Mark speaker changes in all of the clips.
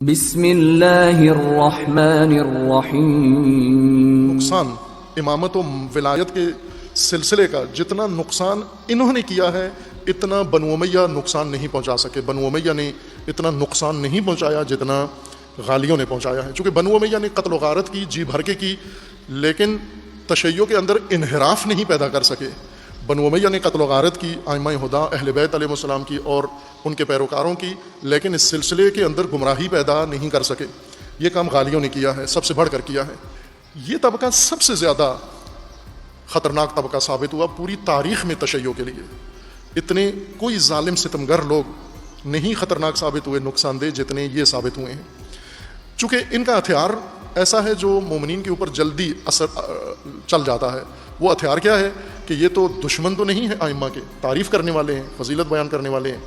Speaker 1: بسم اللہ الرحمن الرحیم۔
Speaker 2: نقصان امامت و ولایت کے سلسلے کا جتنا نقصان انہوں نے کیا ہے اتنا بنو امیہ نقصان نہیں پہنچا سکے۔ بنو امیہ نے اتنا نقصان نہیں پہنچایا جتنا غالیوں نے پہنچایا ہے، چونکہ بنو امیہ نے قتل و غارت کی، جی بھر کے کی، لیکن تشیع کے اندر انحراف نہیں پیدا کر سکے۔ بنو امیہ نے قتل و غارت کی ائمہ ہدی اہل بیت علیہ السلام کی اور ان کے پیروکاروں کی، لیکن اس سلسلے کے اندر گمراہی پیدا نہیں کر سکے۔ یہ کام غالیوں نے کیا ہے، سب سے بڑھ کر کیا ہے۔ یہ طبقہ سب سے زیادہ خطرناک طبقہ ثابت ہوا پوری تاریخ میں تشیع کے لیے۔ اتنے کوئی ظالم ستمگر لوگ نہیں خطرناک ثابت ہوئے، نقصان دہ، جتنے یہ ثابت ہوئے ہیں، چونکہ ان کا ہتھیار ایسا ہے جو مومنین کے اوپر جلدی اثر چل جاتا ہے۔ وہ ہتھیار کیا ہے کہ یہ تو دشمن تو نہیں ہے ائمہ کے، تعریف کرنے والے ہیں، فضیلت بیان کرنے والے ہیں،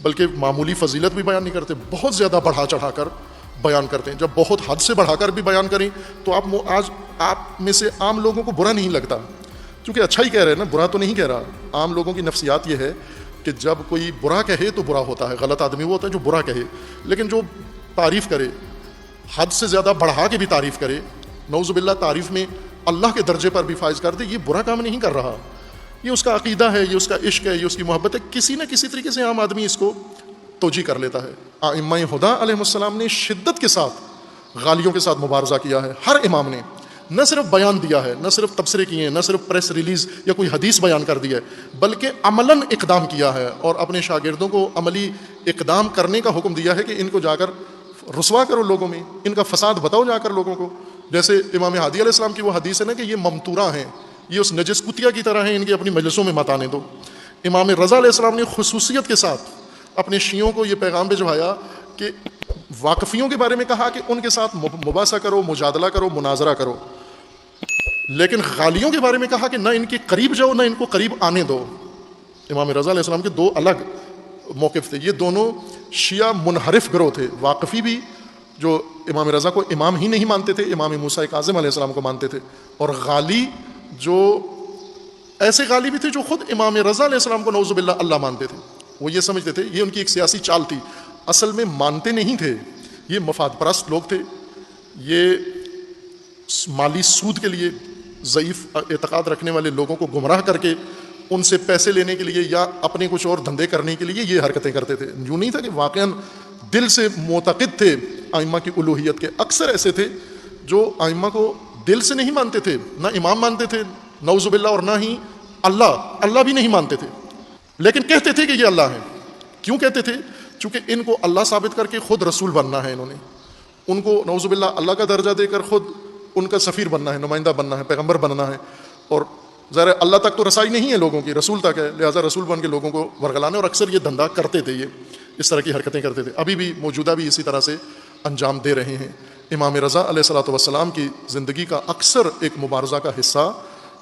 Speaker 2: بلکہ معمولی فضیلت بھی بیان نہیں کرتے، بہت زیادہ بڑھا چڑھا کر بیان کرتے ہیں۔ جب بہت حد سے بڑھا کر بھی بیان کریں تو آج آپ میں سے عام لوگوں کو برا نہیں لگتا، کیونکہ اچھا ہی کہہ رہے ہیں نا، برا تو نہیں کہہ رہا۔ عام لوگوں کی نفسیات یہ ہے کہ جب کوئی برا کہے تو برا ہوتا ہے، غلط آدمی وہ ہوتا ہے جو برا کہے، لیکن جو تعریف کرے، حد سے زیادہ بڑھا کے بھی تعریف کرے، نعوذ باللہ تعریف میں اللہ کے درجے پر بھی فائز کر دے، یہ برا کام نہیں کر رہا۔ یہ اس کا عقیدہ ہے، یہ اس کا عشق ہے، یہ اس کی محبت ہے، کسی نہ کسی طریقے سے عام آدمی اس کو توجیہ کر لیتا ہے۔ ائمہ ہدی علیہ السلام نے شدت کے ساتھ غالیوں کے ساتھ مبارزہ کیا ہے۔ ہر امام نے نہ صرف بیان دیا ہے، نہ صرف تبصرے کیے ہیں، نہ صرف پریس ریلیز یا کوئی حدیث بیان کر دی ہے، بلکہ عملاً اقدام کیا ہے اور اپنے شاگردوں کو عملی اقدام کرنے کا حکم دیا ہے کہ ان کو جا کر رسوا کرو، لوگوں میں ان کا فساد بتاؤ جا کر لوگوں کو۔ جیسے امام ہادی علیہ السلام کی وہ حدیث ہے نا کہ یہ ممتورہ ہیں، یہ اس نجس کتیا کی طرح ہیں، ان کی اپنی مجلسوں میں مت آنے دو۔ امام رضا علیہ السلام نے خصوصیت کے ساتھ اپنے شیعوں کو یہ پیغام بھجوایا کہ واقفیوں کے بارے میں کہا کہ ان کے ساتھ مباحثہ کرو، مجادلہ کرو، مناظرہ کرو، لیکن غالیوں کے بارے میں کہا کہ نہ ان کے قریب جاؤ، نہ ان کو قریب آنے دو۔ امام رضا علیہ السلام کے دو الگ موقف تھے۔ یہ دونوں شیعہ منحرف گروہ تھے، واقفی بھی جو امام رضا کو امام ہی نہیں مانتے تھے، امام موسیٰ کاظم علیہ السلام کو مانتے تھے، اور غالی جو ایسے غالی بھی تھے جو خود امام رضا علیہ السلام کو نعوذ باللہ اللہ مانتے تھے۔ وہ یہ سمجھتے تھے، یہ ان کی ایک سیاسی چال تھی، اصل میں مانتے نہیں تھے، یہ مفاد پرست لوگ تھے، یہ مالی سود کے لیے ضعیف اعتقاد رکھنے والے لوگوں کو گمراہ کر کے ان سے پیسے لینے کے لیے یا اپنے کچھ اور دھندے کرنے کے لیے یہ حرکتیں کرتے تھے۔ یوں نہیں تھا کہ واقعاً دل سے معتقد تھے ائمہ کی الوہیت کے۔ اکثر ایسے تھے جو ائمہ کو دل سے نہیں مانتے تھے، نہ امام مانتے تھے نعوذ باللہ، اور نہ ہی اللہ بھی نہیں مانتے تھے، لیکن کہتے تھے کہ یہ اللہ ہے۔ کیوں کہتے تھے؟ چونکہ ان کو اللہ ثابت کر کے خود رسول بننا ہے، انہوں نے ان کو نعوذ باللہ اللہ کا درجہ دے کر خود ان کا سفیر بننا ہے، نمائندہ بننا ہے، پیغمبر بننا ہے، اور ظاہر اللہ تک تو رسائی نہیں ہے لوگوں کی، رسول تک ہے، لہٰذا رسول بن کے لوگوں کو ورگلانے، اور اکثر یہ دھندا کرتے تھے، یہ اس طرح کی حرکتیں کرتے تھے، ابھی بھی موجودہ بھی اسی طرح سے انجام دے رہے ہیں۔ امام رضا علیہ الصلوۃ والسلام کی زندگی کا اکثر ایک مبارزہ کا حصہ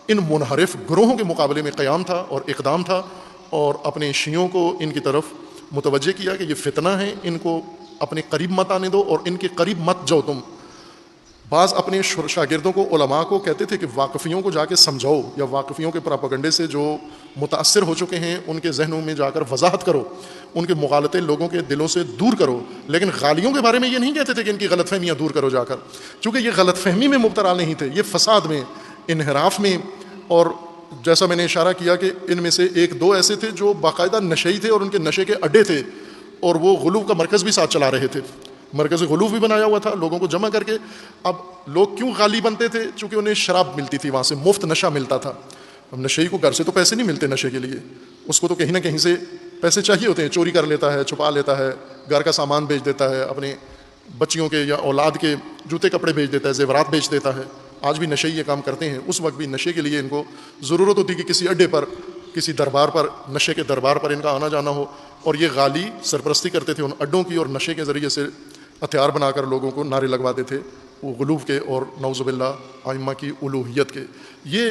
Speaker 2: ان منحرف گروہوں کے مقابلے میں قیام تھا اور اقدام تھا، اور اپنے شیعوں کو ان کی طرف متوجہ کیا کہ یہ فتنہ ہے، ان کو اپنے قریب مت آنے دو اور ان کے قریب مت جاؤ تم۔ بعض اپنے شاگردوں کو، علماء کو کہتے تھے کہ واقفیوں کو جا کے سمجھاؤ، یا واقفیوں کے پراپیگنڈے سے جو متاثر ہو چکے ہیں ان کے ذہنوں میں جا کر وضاحت کرو، ان کے مغالطے لوگوں کے دلوں سے دور کرو۔ لیکن غالیوں کے بارے میں یہ نہیں کہتے تھے کہ ان کی غلط فہمیاں دور کرو جا کر، چونکہ یہ غلط فہمی میں مبتلا نہیں تھے، یہ فساد میں، انحراف میں، اور جیسا میں نے اشارہ کیا کہ ان میں سے ایک دو ایسے تھے جو باقاعدہ نشئی تھے اور ان کے نشے کے اڈے تھے، اور وہ غلو کا مرکز بھی ساتھ چلا رہے تھے، مرکز غلو بھی بنایا ہوا تھا لوگوں کو جمع کر کے۔ اب لوگ کیوں غالی بنتے تھے؟ چونکہ انہیں شراب ملتی تھی، وہاں سے مفت نشہ ملتا تھا۔ اب نشئی کو گھر سے تو پیسے نہیں ملتے نشے کے لیے، اس کو تو کہیں نہ کہیں سے پیسے چاہیے ہوتے ہیں، چوری کر لیتا ہے، چھپا لیتا ہے، گھر کا سامان بیچ دیتا ہے، اپنے بچیوں کے یا اولاد کے جوتے کپڑے بیچ دیتا ہے، زیورات بیچ دیتا ہے۔ آج بھی نشئی یہ کام کرتے ہیں، اس وقت بھی نشے کے لیے ان کو ضرورت ہوتی کہ کسی اڈے پر، کسی دربار پر، نشے کے دربار پر ان کا آنا جانا ہو، اور یہ غالی سرپرستی کرتے تھے ان اڈوں کی، اور نشے کے ذریعے سے ہتھیار بنا کر لوگوں کو نعرے لگواتے تھے وہ غلو کے اور نعوذ باللہ ائمہ کی الوہیت کے۔ یہ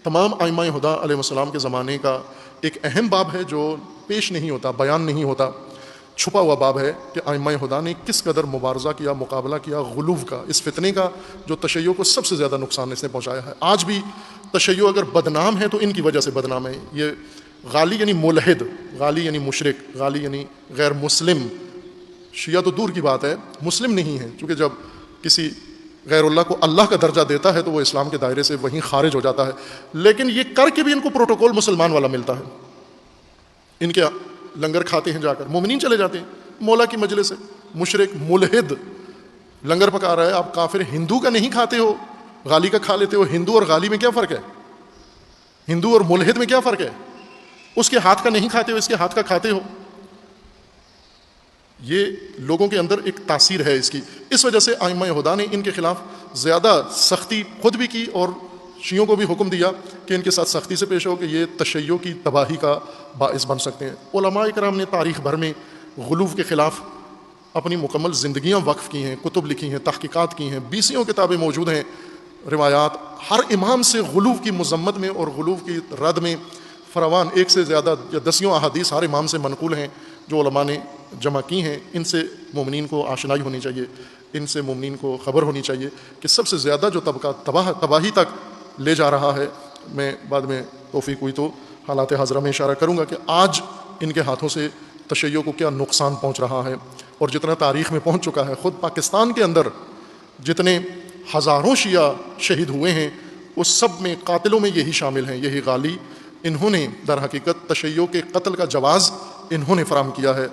Speaker 2: تمام ائمہ ہدی علیہ السلام کے زمانے کا ایک اہم باب ہے جو پیش نہیں ہوتا، بیان نہیں ہوتا، چھپا ہوا باب ہے کہ ائمہ ہدی نے کس قدر مبارزہ کیا، مقابلہ کیا غلو کا، اس فتنے کا جو تشیع کو سب سے زیادہ نقصان اس نے پہنچایا ہے۔ آج بھی تشیع اگر بدنام ہے تو ان کی وجہ سے بدنام ہے۔ یہ غالی یعنی ملحد، غالی یعنی مشرک، غالی یعنی غیر مسلم، شیعہ تو دور کی بات ہے، مسلم نہیں ہے، چونکہ جب کسی غیر اللہ کو اللہ کا درجہ دیتا ہے تو وہ اسلام کے دائرے سے وہیں خارج ہو جاتا ہے. لیکن یہ کر کے بھی ان کو پروٹوکول مسلمان والا ملتا ہے. ان کے لنگر کھاتے ہیں جا کر، مومنین چلے جاتے ہیں مولا کی مجلس سے. مشرک ملحد لنگر پکا رہا ہے، آپ کافر ہندو کا نہیں کھاتے ہو، غالی کا کھا لیتے ہو. ہندو اور غالی میں کیا فرق ہے؟ ہندو اور ملحد میں کیا فرق ہے؟ اس کے ہاتھ کا نہیں کھاتے ہو، اس کے ہاتھ کا کھاتے ہو. یہ لوگوں کے اندر ایک تاثیر ہے اس کی. اس وجہ سے ائمہ ہدیٰ نے ان کے خلاف زیادہ سختی خود بھی کی اور شیعوں کو بھی حکم دیا کہ ان کے ساتھ سختی سے پیش ہو کہ یہ تشیع کی تباہی کا باعث بن سکتے ہیں. علماء کرام نے تاریخ بھر میں غلو کے خلاف اپنی مکمل زندگیاں وقف کی ہیں، کتب لکھی ہیں، تحقیقات کی ہیں، 20 کتابیں موجود ہیں، روایات. ہر امام سے غلو کی مذمت میں اور غلو کی رد میں فراوان 1 سے زیادہ یا 10 احادیث ہر امام سے منقول ہیں جو علماء نے جمع کی ہیں. ان سے مومنین کو آشنائی ہونی چاہیے، ان سے مومنین کو خبر ہونی چاہیے کہ سب سے زیادہ جو طبقہ تباہی تک لے جا رہا ہے. میں بعد میں توفیق ہوئی تو حالات حاضرہ میں اشارہ کروں گا کہ آج ان کے ہاتھوں سے تشیع کو کیا نقصان پہنچ رہا ہے اور جتنا تاریخ میں پہنچ چکا ہے. خود پاکستان کے اندر جتنے ہزاروں شیعہ شہید ہوئے ہیں اس سب میں قاتلوں میں یہی شامل ہیں، یہی غالی. انہوں نے در حقیقت تشیع کے قتل کا جواز انہوں نے فراہم کیا ہے.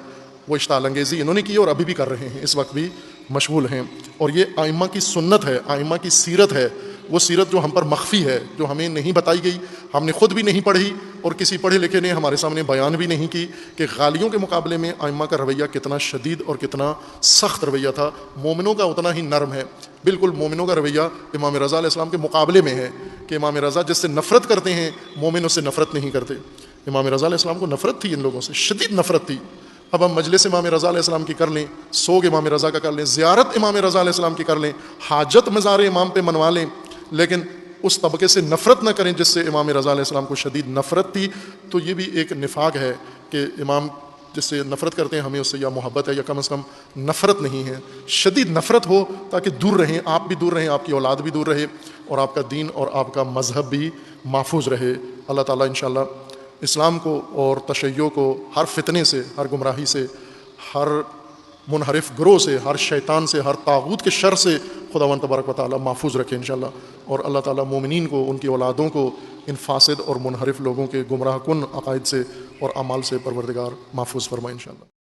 Speaker 2: وہ اشتعال انگیزی انہوں نے کی اور ابھی بھی کر رہے ہیں، اس وقت بھی مشغول ہیں. اور یہ ائمہ کی سنت ہے، ائمہ کی سیرت ہے، وہ سیرت جو ہم پر مخفی ہے، جو ہمیں نہیں بتائی گئی، ہم نے خود بھی نہیں پڑھی اور کسی پڑھے لکھے نے ہمارے سامنے بیان بھی نہیں کی کہ غالیوں کے مقابلے میں ائمہ کا رویہ کتنا شدید اور کتنا سخت رویہ تھا. مومنوں کا اتنا ہی نرم ہے. بالکل مومنوں کا رویہ امام رضا علیہ السلام کے مقابلے میں ہے کہ امام رضا جس سے نفرت کرتے ہیں مومن اس سے نفرت نہیں کرتے. امام رضا علیہ السلام کو نفرت تھی ان لوگوں سے، شدید نفرت تھی. اب ہم مجلس امام رضا علیہ السلام کی کر لیں، سوگ امام رضا کا کر لیں، زیارت امام رضا علیہ السلام کی کر لیں، حاجت مزار امام پہ منوا لیں، لیکن اس طبقے سے نفرت نہ کریں جس سے امام رضا علیہ السلام کو شدید نفرت تھی. تو یہ بھی ایک نفاق ہے کہ امام جس سے نفرت کرتے ہیں ہمیں اس سے یا محبت ہے یا کم از کم نفرت نہیں ہے. شدید نفرت ہو تاکہ دور رہیں، آپ بھی دور رہیں، آپ کی اولاد بھی دور رہے اور آپ کا دین اور آپ کا مذہب بھی محفوظ رہے. اللہ تعالیٰ انشاءاللہ اسلام کو اور تشیع کو ہر فتنے سے، ہر گمراہی سے، ہر منحرف گروہ سے، ہر شیطان سے، ہر طاغوت کے شر سے خداوند تبارک و تعالیٰ محفوظ رکھے انشاءاللہ. اور اللہ تعالیٰ مومنین کو، ان کی اولادوں کو ان فاسد اور منحرف لوگوں کے گمراہ کن عقائد سے اور اعمال سے پروردگار محفوظ فرمائے انشاءاللہ.